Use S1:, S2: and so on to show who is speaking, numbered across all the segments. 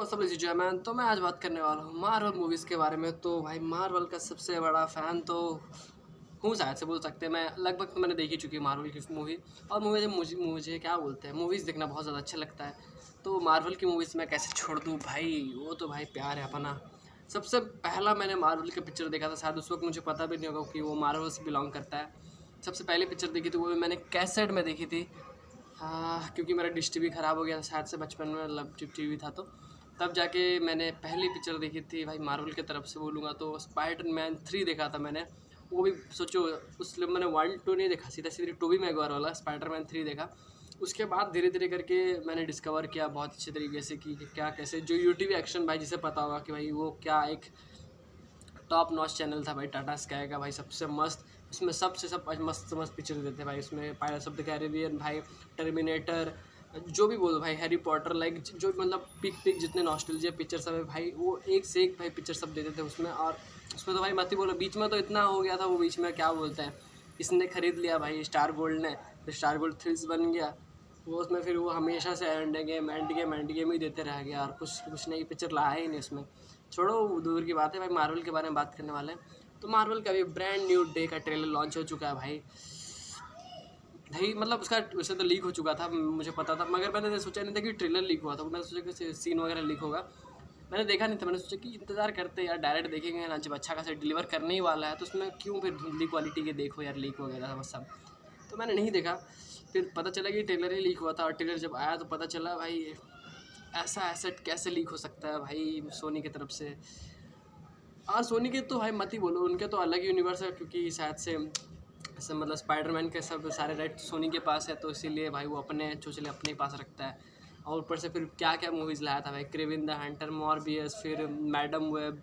S1: WhatsApp जो है man, तो मैं आज बात करने वाला हूँ मार्वल मूवीज़ के बारे में। तो भाई मार्वल का सबसे बड़ा फ़ैन तो हूँ, शायद से बोल सकते हैं। मैं लगभग तो मैंने देखी चुकी है मार्वल की मूवी। और मुझे क्या बोलते हैं, मूवीज़ देखना बहुत ज़्यादा अच्छा लगता है। तो मार्वल की मूवीज़ मैं कैसे छोड़ दूँ भाई, वो तो भाई प्यार है अपना। सबसे पहला मैंने मार्वल का पिक्चर देखा था, शायद उस वक्त मुझे पता भी नहीं होगा कि वो मार्वल से बिलोंग करता है। सबसे पहली पिक्चर देखी थी वो भी मैंने कैसेट में देखी थी। हाँ, क्योंकि मेरा डिश टीवी ख़राब हो गया था शायद से बचपन में, मतलब जब टीवी था तो तब जाके मैंने पहली पिक्चर देखी थी भाई मार्वल की तरफ से बोलूँगा तो स्पाइडरमैन 3 देखा था मैंने। वो भी सोचो, उसमें मैंने 1 2 नहीं देखा, सीधा सीधे टोबी मैगवायर वाला स्पाइडरमैन 3 देखा। उसके बाद धीरे धीरे करके मैंने डिस्कवर किया बहुत अच्छे तरीके से कि क्या कैसे जो यूट्यूब एक्शन भाई, जिसे पता होगा कि भाई वो क्या एक टॉप नॉच चैनल था भाई, टाटा स्काई का भाई, सबसे मस्त। उसमें सब मस्त मस्त पिक्चर देते भाई। उसमें पायरेट्स ऑफ द कैरिबियन भाई, टर्मिनेटर, जो भी बोलो भाई, हैरी पॉटर, लाइक जो मतलब पिक जितने नॉस्टैल्जिया पिक्चर सब है भाई, वो एक से एक भाई पिक्चर सब देते थे उसमें। और उसमें तो भाई मत ही बोलो, बीच में तो इतना हो गया था वो, बीच में क्या बोलते हैं, इसने खरीद लिया भाई स्टार गोल्ड ने, तो स्टार गोल्ड थ्रिल्स बन गया वो। उसमें फिर वो हमेशा से एंड गेम ही देते रह गया, और कुछ नई पिक्चर लाया ही नहीं उसमें। छोड़ो, दूर की बात है भाई, मार्वल के बारे में बात करने वाले हैं। तो मार्वल का भी ब्रांड न्यू डे का ट्रेलर लॉन्च हो चुका है भाई। भाई मतलब उसका वैसे तो लीक हो चुका था, मुझे पता था, मगर मैंने सोचा नहीं था कि ट्रेलर लीक हुआ था। मैंने सोचा कि सीन वगैरह लीक होगा, मैंने देखा नहीं था। मैंने सोचा कि इंतज़ार करते यार, डायरेक्ट देखेंगे ना, जब अच्छा खासा डिलीवर करने ही वाला है तो उसमें क्यों फिर धुंधली क्वालिटी के देखो यार, लीक वगैरह था बस सब। तो मैंने नहीं देखा। फिर पता चला कि ट्रेलर ही लीक हुआ था, और ट्रेलर जब आया तो पता चला भाई ऐसा एसेट कैसे लीक हो सकता है भाई सोनी की तरफ से। और सोनी के तो भाई मत ही बोलो, उनके तो अलग यूनिवर्स है, क्योंकि शायद से ऐसे मतलब स्पाइडरमैन के सब सारे राइट सोनी के पास है, तो इसीलिए भाई वो अपने चोचले अपने ही पास रखता है। और ऊपर से फिर क्या क्या मूवीज़ लाया था भाई, क्रेविन द हंटर, मॉर्बियस, फिर मैडम वेब,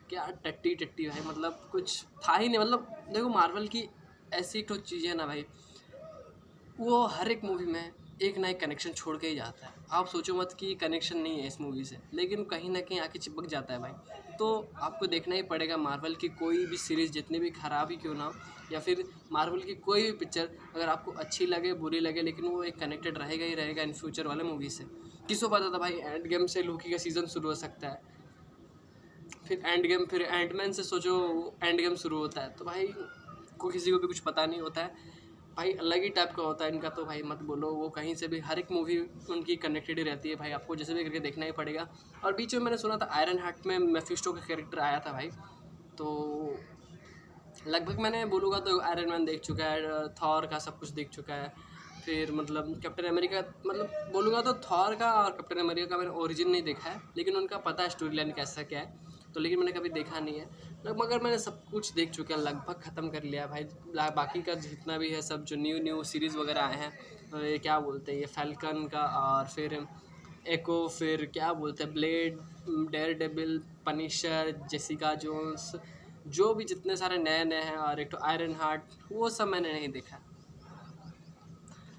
S1: क्या टट्टी टट्टी भाई, मतलब कुछ था ही नहीं। मतलब देखो मार्वल की ऐसी तो चीज़ें ना भाई, वो हर एक मूवी में एक ना एक कनेक्शन छोड़ के ही जाता है। आप सोचो मत कि कनेक्शन नहीं है इस मूवी से, लेकिन कहीं ना कहीं आके चिपक जाता है भाई। तो आपको देखना ही पड़ेगा मार्वल की कोई भी सीरीज़, जितनी भी ख़राब ही क्यों ना हो, या फिर मार्वल की कोई भी पिक्चर, अगर आपको अच्छी लगे बुरी लगे, लेकिन वो एक कनेक्टेड रहेगा ही रहेगा इन फ्यूचर वाले मूवी से। किसको पता था भाई एंड गेम से लोकी का सीज़न शुरू हो सकता है, फिर एंड गेम, फिर एंटमैन से सोचो एंड गेम शुरू होता है। तो भाई को किसी को भी कुछ पता नहीं होता है भाई, अलग ही टाइप का होता है इनका। तो भाई मत बोलो, वो कहीं से भी हर एक मूवी उनकी कनेक्टेड ही रहती है भाई, आपको जैसे भी करके देखना ही पड़ेगा। और बीच में मैंने सुना था आयरन हार्ट में मेफिस्टो का कैरेक्टर आया था भाई, तो लगभग मैंने बोलूँगा तो आयरन मैन देख चुका है, थॉर का सब कुछ देख चुका है, फिर मतलब कैप्टन अमेरिका, मतलब बोलूँगा तो थॉर का और कैप्टन अमेरिका का मैंने ओरिजिन नहीं देखा है, लेकिन उनका पता है स्टोरी लाइन कैसा क्या है। तो लेकिन मैंने कभी देखा नहीं है, मगर मैंने सब कुछ देख चुका है, लगभग ख़त्म कर लिया भाई। बाकी का जितना भी है सब, जो न्यू सीरीज़ वगैरह आए हैं, ये क्या बोलते हैं, ये फैल्कन का, और फिर एको, फिर क्या बोलते हैं, Blade, Daredevil, Punisher, Jessica Jones, जो भी जितने सारे नए नए हैं, और एक तो आयरन हार्ट, वो सब मैंने नहीं देखा,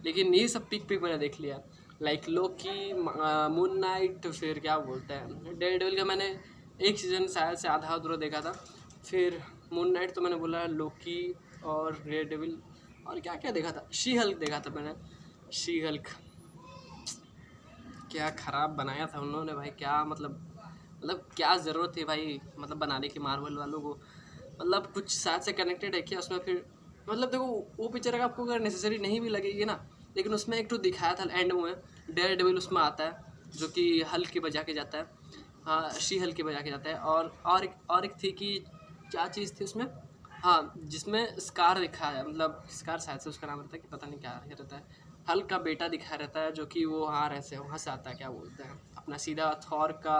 S1: लेकिन ये सब पिक मैंने देख लिया। लाइक लोकी, मून नाइट, फिर क्या बोलते हैं, डेयर डेविल का मैंने एक सीज़न शायद से आधा अधूरा देखा था। फिर मून नाइट तो मैंने बोला, लोकी और डेयर डेविल, और क्या क्या देखा था, शी हल्क देखा था मैंने। शी हल्क क्या ख़राब बनाया था उन्होंने भाई, क्या मतलब क्या ज़रूरत थी भाई मतलब बनाने की मार्वल वालों को। मतलब कुछ साथ से कनेक्टेड है क्या उसमें फिर, मतलब देखो वो पिक्चर अगर आपको अगर नेसेसरी नहीं भी लगेगी ना, लेकिन उसमें एक तो दिखाया था एंड में, डेयर डेविल उसमें आता है जो कि हल्क के बजा के जाता है, हाँ शी हल्क के बजा के जाता है। और एक थी कि क्या चीज़ थी उसमें, हाँ जिसमें स्कार दिखा है, मतलब स्कार शायद से उसका नाम रहता है कि पता नहीं क्या रहता है, हल्क का बेटा दिखाया रहता है, जो कि वो वहाँ से आता है, क्या बोलते हैं अपना सीधा थॉर का,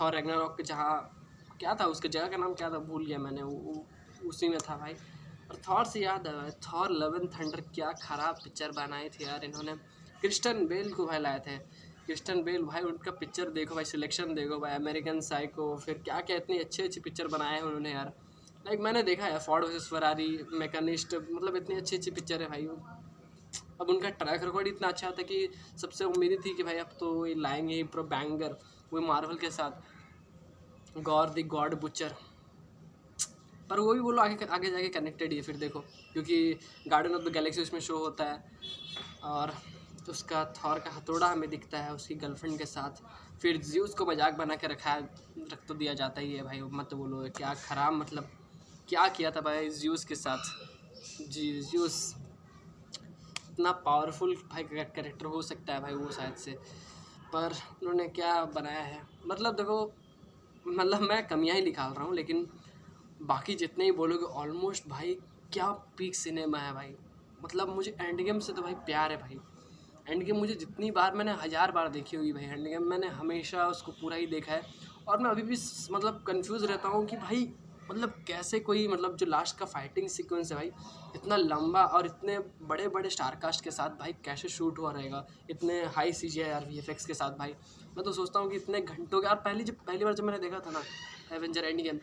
S1: थॉर रैग्नारॉक जहाँ, क्या था उसके जगह का नाम क्या था भूल गया मैंने, उसी में था भाई। और थॉर से याद है, थॉर लव एंड थंडर, क्या ख़राब पिक्चर बनाई थी यार इन्होंने। क्रिस्टन बेल को भाई लाए थे, क्रिस्टन बेल भाई, उनका पिक्चर देखो भाई, सिलेक्शन देखो भाई, अमेरिकन साइको, फिर क्या क्या इतनी अच्छी अच्छी पिक्चर बनाए हैं उन्होंने यार। लाइक मैंने देखा है फोर्ड वर्सेस फरारी, मैकेनिस्ट, मतलब इतनी अच्छी अच्छी पिक्चर है भाई। अब उनका ट्रैक रिकॉर्ड इतना अच्छा था कि सबसे उम्मीद थी कि भाई अब तो ये लाएंगे ही प्रो बैंगर, वो मार्वल के साथ गॉर द गॉड बुचर। पर वो भी बोलो आगे आगे जाके कनेक्टेड ही है फिर देखो, क्योंकि गार्डन ऑफ द गैलेक्सी उसमें शो होता है, और उसका थॉर का हथौड़ा हमें दिखता है उसकी गर्लफ्रेंड के साथ। फिर ज़्यूस को मजाक बना के रख तो दिया जाता ही है भाई, मत बोलो क्या खराब, मतलब क्या किया था भाई ज़्यूस के साथ। जी ज़्यूस इतना पावरफुल भाई कैरेक्टर हो सकता है भाई वो शायद से, पर उन्होंने क्या बनाया है, मतलब देखो, मतलब मैं कमियां ही निकाल रहा हूँ, लेकिन बाकी जितने ही बोलोगे ऑलमोस्ट भाई क्या पीक सिनेमा है भाई। मतलब मुझे एंड गेम से तो भाई प्यार है भाई। एंड गेम मुझे जितनी बार, मैंने 1000 बार देखी होगी भाई एंड गेम, मैंने हमेशा उसको पूरा ही देखा है। और मैं अभी भी मतलब कंफ्यूज रहता हूँ कि भाई मतलब कैसे कोई, मतलब जो लास्ट का फाइटिंग सीक्वेंस है भाई इतना लंबा और इतने बड़े बड़े स्टार कास्ट के साथ भाई कैसे शूट हुआ रहेगा, इतने हाई CGI VFX के साथ भाई। मैं तो सोचता हूँ कि इतने घंटों के, और पहली बार जब मैंने देखा था ना एवेंजर एंड गेम,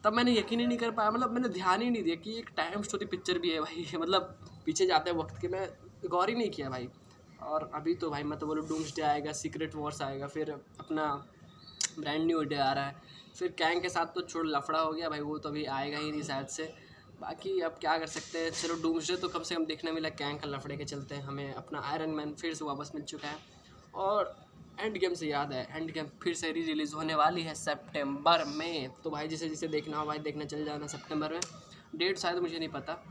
S1: तब मैंने यकीन ही नहीं कर पाया, मतलब मैंने ध्यान ही नहीं दिया कि एक टाइम स्टोरी पिक्चर भी है भाई मतलब पीछे जाते हैं वक्त के, मैं गौर ही नहीं किया भाई। और अभी तो भाई मैं तो बोलूँ डूम्सडे आएगा, सीक्रेट वॉर्स आएगा, फिर अपना ब्रांड न्यू डे आ रहा है, फिर कैंग के साथ तो छोड़ लफड़ा हो गया भाई, वो तो अभी आएगा ही नहीं शायद से। बाकी अब क्या कर सकते हैं, चलो डूम्सडे तो कम से कम देखने मिला, कैंग का लफड़े के चलते हैं हमें अपना आयरन मैन फिर से वापस मिल चुका है। और एंड गेम से याद है, एंड गेम फिर से रिलीज़ होने वाली है सितंबर में, तो भाई जिसे जिसे देखना हो भाई देखने चल जाना सितंबर में। डेट शायद मुझे नहीं पता,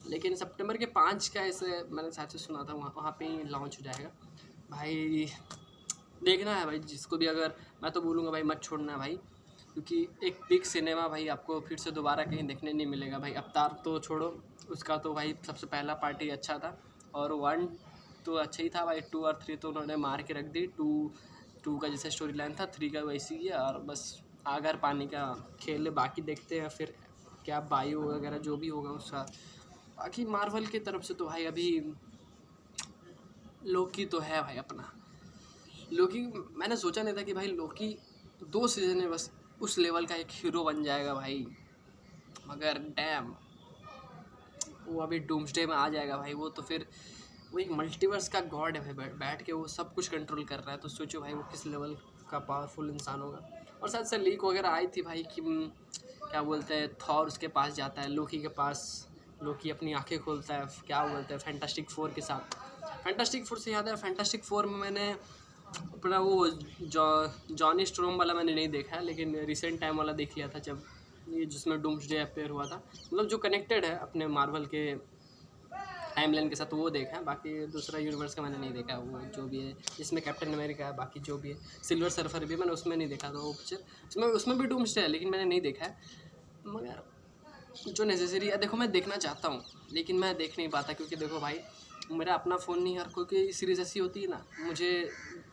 S1: लेकिन सितंबर के 5 का ऐसे मैंने शायद से सुना था, वहाँ पे ही लॉन्च हो जाएगा भाई। देखना है भाई जिसको भी, अगर मैं तो बोलूँगा भाई मत छोड़ना है भाई, क्योंकि एक बिग सिनेमा भाई आपको फिर से दोबारा कहीं देखने नहीं मिलेगा भाई। अवतार तो छोड़ो, उसका तो भाई सबसे पहला पार्ट ही अच्छा था, और 1 तो अच्छा ही था भाई, 2 और 3 तो उन्होंने मार के रख दी। टू का जैसे स्टोरी लाइन था, 3 का वैसी ही है, और बस आगर पानी का खेल है। बाकी देखते हैं फिर क्या बायो वगैरह जो भी होगा उसका। बाकी मार्वल की तरफ से तो भाई अभी लोकी तो है भाई अपना। लोकी मैंने सोचा नहीं था कि भाई लोकी 2 सीज़न में बस उस लेवल का एक हीरो बन जाएगा भाई, मगर डैम वो अभी डूम्सडे में आ जाएगा भाई। वो तो फिर वो एक मल्टीवर्स का गॉड है भाई, बैठ के वो सब कुछ कंट्रोल कर रहा है, तो सोचो भाई वो किस लेवल का पावरफुल इंसान होगा। और साथ से लीक वगैरह आई थी भाई कि क्या बोलते हैं, थॉर उसके पास जाता है, लोकी के पास, लोकी अपनी आंखें खोलता है, क्या बोलते हैं, फैंटास्टिक फोर के साथ। फैंटास्टिक फोर से याद है, फैंटास्टिक फोर में मैंने अपना वो जॉनी स्ट्रोम वाला मैंने नहीं देखा है, लेकिन रिसेंट टाइम वाला देख लिया था, जब ये जिसमें डूम्सडे अपेयर हुआ था, मतलब जो कनेक्टेड है अपने मार्वल के टाइमलाइन के साथ, वो देखा है। बाकी दूसरा यूनिवर्स का मैंने नहीं देखा, वो जो भी है जिसमें कैप्टन अमेरिका है, बाकी जो भी है, सिल्वर सर्फर भी मैंने उसमें नहीं देखा था वो पिक्चर, उसमें भी डूम्सडे है, लेकिन मैंने नहीं देखा है। मगर जो नेसेसरी है, देखो मैं देखना चाहता हूँ लेकिन मैं देख नहीं पाता, क्योंकि देखो भाई मेरा अपना फ़ोन नहीं है, और कोई सीरीज़ ऐसी होती है ना, मुझे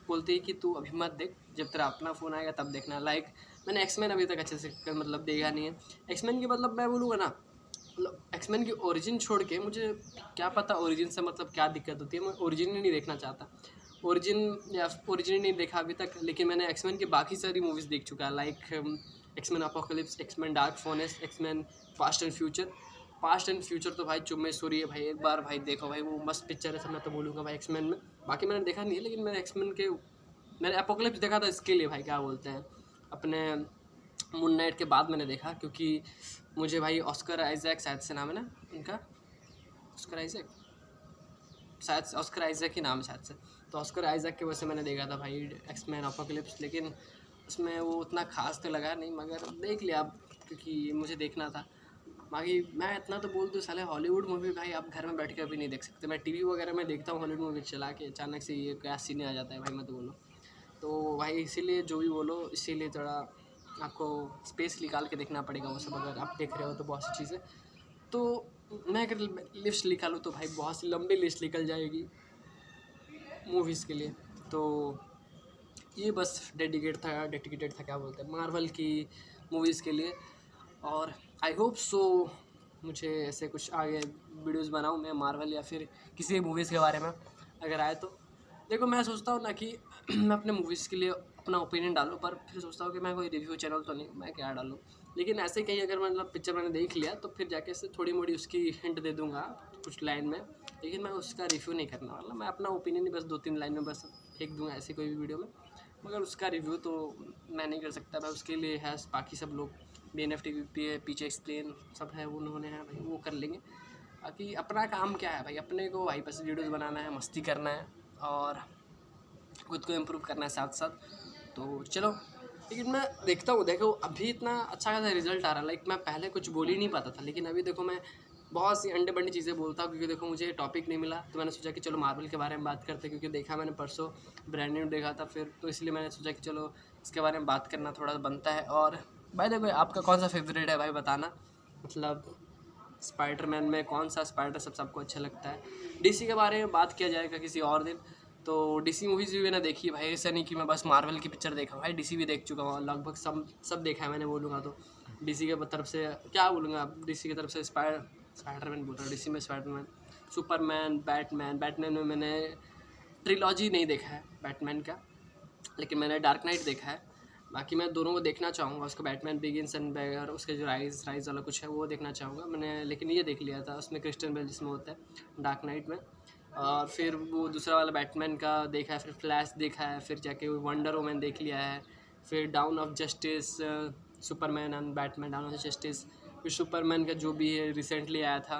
S1: बोलते हैं कि तू अभी मत देख, जब तेरा अपना फ़ोन आएगा तब देखना। लाइक मैंने एक्समैन अभी तक अच्छे से मतलब देखा नहीं है। एक्समैन की मतलब मैं बोलूँगा ना, मतलब एक्समैन की ओरिजिन छोड़ के मुझे क्या पता ओरिजिन से मतलब क्या दिक्कत होती है, मैं ओरिजिन ही नहीं देखना चाहता। ओरिजिन ही नहीं देखा अभी तक, लेकिन मैंने एक्समैन की बाकी सारी मूवीज़ देख चुका है, like X-Men Apocalypse, X-Men Dark Phoenix, X-Men Past and Future तो भाई चुम्मे सूरी है भाई, एक बार भाई देखो भाई वो मस्त पिक्चर है, सब मैं तो बोलूँगा भाई एक्समैन में। बाकी मैंने देखा नहीं है, लेकिन मैंने अपोकलिप्स देखा था इसके लिए भाई, क्या बोलते हैं, अपने मून नाइट के बाद मैंने देखा, क्योंकि मुझे भाई ऑस्कर आइजैक शायद से नाम है ना उनका, ऑस्कर आइजैक, शायद ऑस्कर आइजैक ही नाम है शायद से, तो ऑस्कर आइजैक की वजह से मैंने देखा था भाई एक्समैन अपोकलिप्स। लेकिन उसमें वो उतना खास तो लगा नहीं, मगर देख लिया अब क्योंकि मुझे देखना था। बाकी मैं इतना तो बोल दूँ, साले हॉलीवुड मूवी भाई आप घर में बैठ के अभी नहीं देख सकते। मैं टीवी वगैरह में देखता हूँ हॉलीवुड मूवी, चला के अचानक से ये क्या सीन आ जाता है भाई, मैं तो बोलो। तो भाई इसीलिए जो भी बोलो, इसीलिए थोड़ा आपको स्पेस निकाल के देखना पड़ेगा वो सब, अगर आप देख रहे हो तो बहुत सी चीज़ें। तो मैं अगर लिस्ट निकालूँ तो भाई बहुत सी लंबी लिस्ट निकल जाएगी मूवीज़ के लिए। तो ये बस डेडिकेटेड था क्या बोलते हैं, मार्वल की मूवीज़ के लिए। और आई होप सो मुझे ऐसे कुछ आगे वीडियोस बनाऊँ मैं मार्वल या फिर किसी मूवीज़ के बारे में अगर आए तो। देखो मैं सोचता हूँ ना कि मैं अपने मूवीज़ के लिए अपना ओपिनियन डालूँ, पर फिर सोचता हूँ कि मैं कोई रिव्यू चैनल तो नहीं, मैं क्या डालूँ। लेकिन ऐसे कहीं अगर मतलब पिक्चर मैंने देख लिया तो फिर जाके से थोड़ी मोड़ी उसकी हिंट दे दूँगा कुछ लाइन में, लेकिन मैं उसका रिव्यू नहीं करने वाला। मैं अपना ओपिनियन ही बस 2-3 लाइन में बस फेंक दूँगा ऐसे कोई भी वीडियो में, मगर उसका रिव्यू तो मैं नहीं कर सकता। मैं उसके लिए है बाकी सब लोग, BNF TV पीछे एक्सप्लेन सब है, वो उन्होंने है भाई, वो कर लेंगे। बाकी अपना काम क्या है भाई, अपने को भाई बस वीडियोज़ बनाना है, मस्ती करना है और खुद को इम्प्रूव करना है साथ साथ। तो चलो, लेकिन मैं देखता हूँ, देखो अभी इतना अच्छा खासा रिजल्ट आ रहा है। लाइक मैं पहले कुछ बोल ही नहीं पाता था, लेकिन अभी देखो मैं बहुत सी अंडे बंडी चीज़ें बोलता हूँ, क्योंकि देखो मुझे टॉपिक नहीं मिला, तो मैंने सोचा कि चलो मार्वल के बारे में बात करते हैं, क्योंकि देखा मैंने परसों ब्रांड न्यू देखा था फिर, तो इसलिए मैंने सोचा कि चलो इसके बारे में बात करना थोड़ा बनता है। और भाई देखो आपका कौन सा फेवरेट है भाई बताना, मतलब स्पाइडरमैन में कौन सा स्पाइडर सबको अच्छा लगता है। डीसी के बारे में बात किया जाएगा किसी और दिन। तो डीसी मूवीज़ भी मैंने देखी है भाई, ऐसा नहीं कि मैं बस मार्वल की पिक्चर देखा भाई, डीसी भी देख चुका हूँ लगभग, सब देखा है मैंने बोलूँगा तो। डीसी के तरफ से क्या बोलूँगा, डीसी की तरफ से स्पाइडरमैन बोल रहा हूँ, डीसी में स्पाइडरमैन, सुपरमैन, बैटमैन में मैंने ट्रिलॉजी नहीं देखा है बैटमैन का, लेकिन मैंने डार्क नाइट देखा है। बाकी मैं दोनों को देखना चाहूँगा, उसका बैटमैन बिगिंस एंड और उसके जो राइज वाला कुछ है वो देखना चाहूँगा मैंने, लेकिन ये देख लिया था, उसमें क्रिस्टियन बेल जिसमें होता है डार्क नाइट में। और फिर वो दूसरा वाला बैटमैन का देखा है, फिर फ्लैश देखा है, फिर जाके वंडर वुमन देख लिया है, फिर down of justice, Superman and Batman down of justice, फिर सुपरमैन का जो भी है रिसेंटली आया था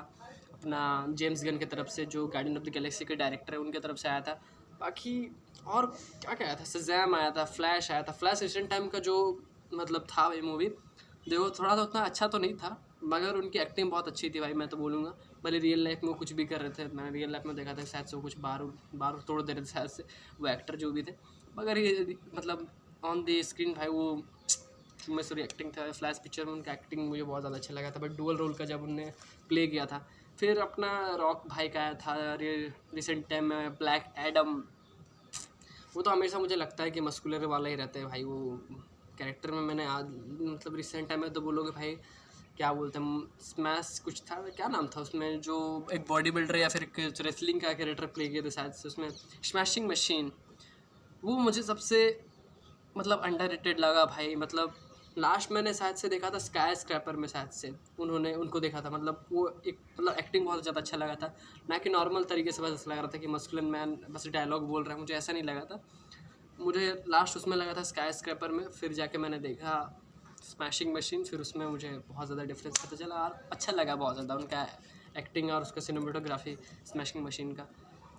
S1: अपना जेम्स गन की तरफ से, जो गार्डियन ऑफ द गैलेक्सी के डायरेक्टर है उनकी तरफ से आया था। बाकी और क्या क्या आया था, शज़ैम आया था, फ्लैश आया था। फ्लैश रिसेंट टाइम का जो मतलब था ये मूवी, देखो थोड़ा सा उतना अच्छा तो नहीं था, मगर उनकी एक्टिंग बहुत अच्छी थी भाई, मैं तो बोलूँगा। भले रियल लाइफ में वो कुछ भी कर रहे थे, मैंने रियल लाइफ में देखा था शायद से वो कुछ बार तोड़ दे रहे थे शायद से वो एक्टर जो भी थे, मगर ये मतलब ऑन द स्क्रीन भाई वो में सॉरी एक्टिंग था। फ्लैश पिक्चर में उनका एक्टिंग मुझे बहुत ज़्यादा अच्छा लगा था, बट डुअल रोल का जब उनने प्ले किया था। फिर अपना रॉक भाई का आया था रिसेंट टाइम में ब्लैक एडम, वो तो हमेशा मुझे लगता है कि मस्कुलर वाला ही रहता है भाई वो कैरेक्टर में। मैंने आज मतलब रिसेंट टाइम में तो बोलोगे भाई क्या बोलते हैं, स्मैश कुछ था, क्या नाम था उसमें, जो एक बॉडी बिल्डर या फिर एक रेसलिंग का कैरेक्टर प्ले किया था शायद से उसमें, स्मैशिंग मशीन, वो मुझे सबसे मतलब अंडररेटेड लगा भाई। मतलब लास्ट मैंने शायद से देखा था स्काई स्क्रैपर में, शायद से उनको देखा था, मतलब वो एक मतलब एक्टिंग बहुत ज़्यादा अच्छा लगा था, ना कि नॉर्मल तरीके से बस लग रहा था कि मस्कुलिन मैन बस डायलॉग बोल रहा है, मुझे ऐसा नहीं लगा था। मुझे लास्ट उसमें लगा था स्काई स्क्रैपर में, फिर जाके मैंने देखा स्मैशिंग मशीन, फिर उसमें मुझे बहुत ज़्यादा डिफरेंस पता चला और अच्छा लगा बहुत ज़्यादा उनका एक्टिंग और उसका सिनेमेटोग्राफी स्मैशिंग मशीन का।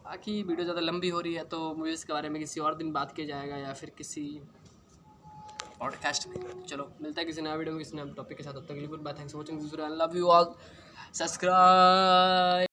S1: बाकी वीडियो ज़्यादा लंबी हो रही है, तो मूवीज़ के बारे में किसी और दिन बात किया जाएगा या फिर किसी पॉडकास्ट में। चलो मिलता है किसी नया वीडियो में किसी नए टॉपिक के साथ, तब तक के लिए goodbye, thanks for watching this video, I love you all, subscribe.